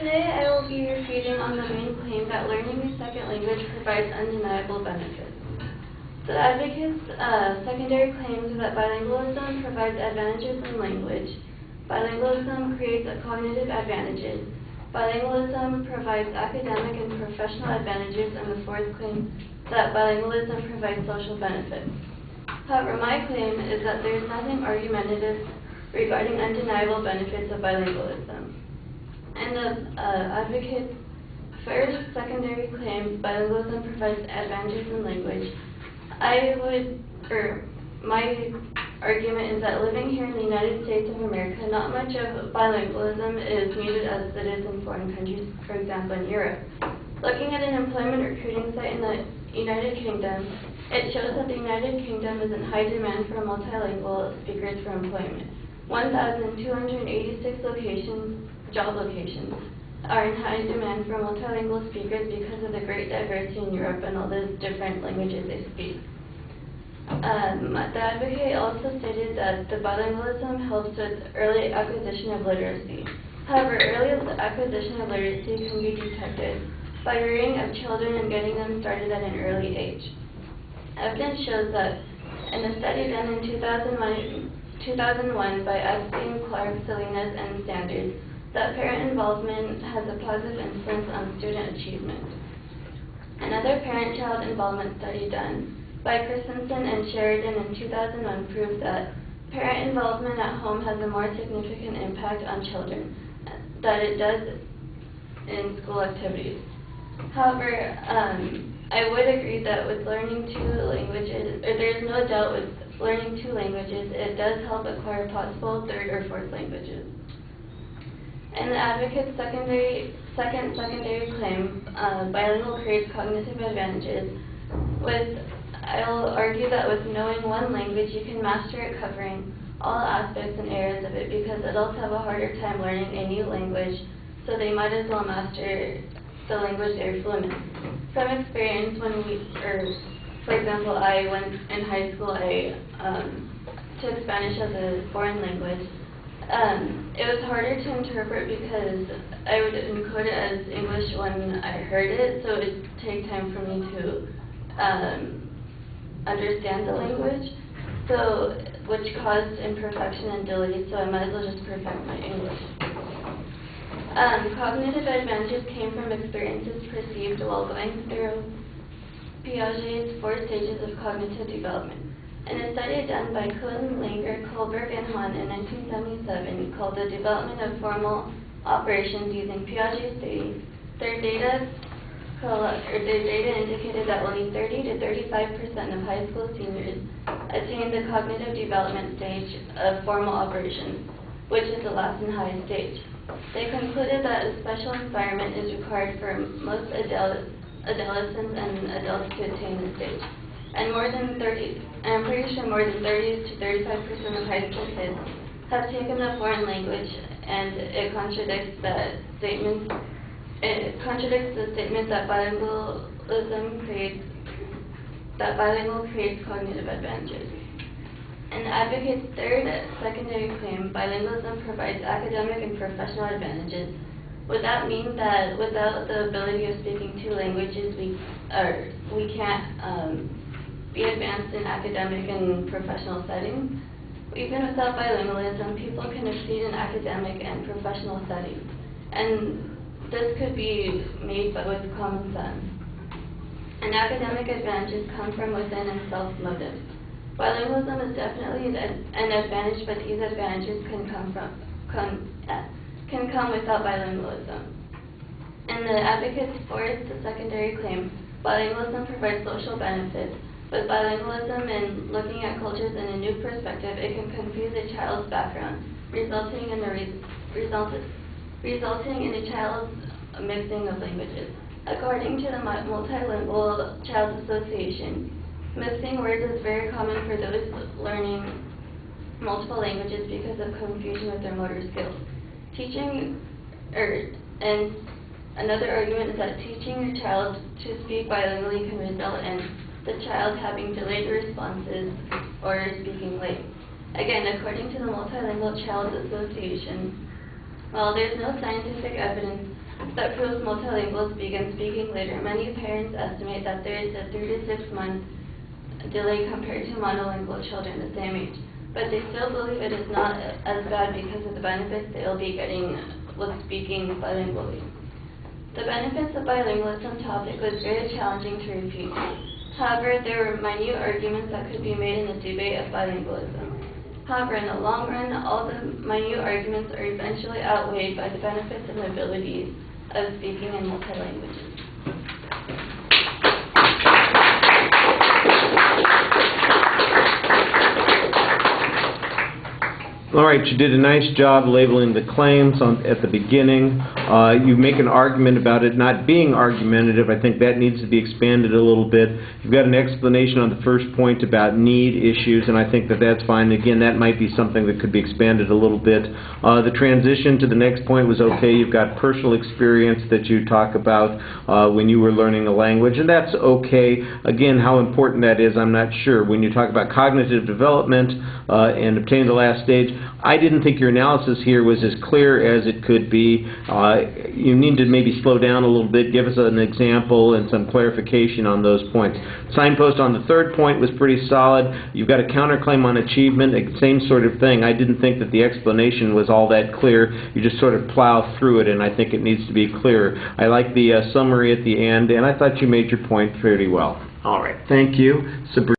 Today I will be refuting on the main claim that learning a second language provides undeniable benefits. The advocates' secondary claims are that bilingualism provides advantages in language, bilingualism creates cognitive advantages, bilingualism provides academic and professional advantages, and the fourth claim that bilingualism provides social benefits. However, my claim is that there is nothing argumentative regarding undeniable benefits of bilingualism. And the advocate's first secondary claim, bilingualism provides advantages in language. My argument is that living here in the United States of America, not much of bilingualism is needed as it is in foreign countries, for example in Europe. Looking at an employment recruiting site in the United Kingdom, it shows that the United Kingdom is in high demand for multilingual speakers for employment. 1,286 job locations are in high demand for multilingual speakers because of the great diversity in Europe and all the different languages they speak. The advocate also stated that the bilingualism helps with early acquisition of literacy. However, early acquisition of literacy can be detected by rearing of children and getting them started at an early age. Evidence shows that in a study done in 2001 by Epstein, Clark, Salinas, and Sanders, that parent involvement has a positive influence on student achievement. Another parent-child involvement study done by Christensen and Sheridan in 2001 proved that parent involvement at home has a more significant impact on children than it does in school activities. However, I would agree that with learning two languages, or there is no doubt with learning two languages, it does help acquire possible third or fourth languages. And the advocate's second secondary claim, bilingual creates cognitive advantages. I'll argue that with knowing one language, you can master it covering all aspects and areas of it, because adults have a harder time learning a new language, so they might as well master the language they're fluent in. From experience, for example, when in high school I took Spanish as a foreign language. It was harder to interpret because I would encode it as English when I heard it, so it would take time for me to understand the language, which caused imperfection and delay, so I might as well just perfect my English. Cognitive advantages came from experiences perceived while going through Piaget's 4 stages of cognitive development. In a study done by Kuhn, Langer, Kohlberg, and Hahn in 1977 called The Development of Formal Operations Using Piaget's Theory, their data indicated that only 30 to 35% of high school seniors attained the cognitive development stage of formal operations, which is the last and highest stage. They concluded that a special environment is required for most adolescents and adults to attain this stage. And I'm pretty sure more than 30 to 35% of high school kids have taken a foreign language, and it contradicts the statement that bilingual creates cognitive advantages. And the advocate's third secondary claim, bilingualism provides academic and professional advantages. Would that mean that without the ability of speaking two languages, we can't be advanced in academic and professional settings? Even without bilingualism, people can exceed in academic and professional settings. And this could be made with common sense. And academic advantages come from within and self-motives. Bilingualism is definitely an advantage, but these advantages can come without bilingualism. And the advocate's fourth secondary claim, bilingualism provides social benefits. With bilingualism and looking at cultures in a new perspective, it can confuse a child's background, resulting in a child's mixing of languages. According to the Multilingual Child Association, mixing words is very common for those learning multiple languages because of confusion with their motor skills. And another argument is that teaching your child to speak bilingually can result in the child having delayed responses or speaking late. Again, according to the Multilingual Child Association, while there's no scientific evidence that proves multilinguals begin speaking later. Many parents estimate that there is a 3 to 6 month delay compared to monolingual children the same age, but they still believe it is not as bad because of the benefits they'll be getting with speaking bilingually. The benefits of bilingualism topic was very challenging to refute. However, there were minute arguments that could be made in the debate of bilingualism. However, in the long run, all the minute arguments are eventually outweighed by the benefits and abilities of speaking in multi-languages. All right, you did a nice job labeling the claims at the beginning. You make an argument about it not being argumentative. I think that needs to be expanded a little bit. You've got an explanation on the first point about need issues, and I think that that's fine. Again, that might be something that could be expanded a little bit. The transition to the next point was okay. You've got personal experience that you talk about when you were learning a language, and that's okay. Again, how important that is, I'm not sure. When you talk about cognitive development and obtain the last stage, I didn't think your analysis here was as clear as it could be. You need to maybe slow down a little bit, give us an example and some clarification on those points. Signpost on the third point was pretty solid. You've got a counterclaim on achievement, same sort of thing. I didn't think that the explanation was all that clear. You just sort of plow through it, and I think it needs to be clearer. I like the summary at the end, and I thought you made your point pretty well. All right, thank you. Sabrina.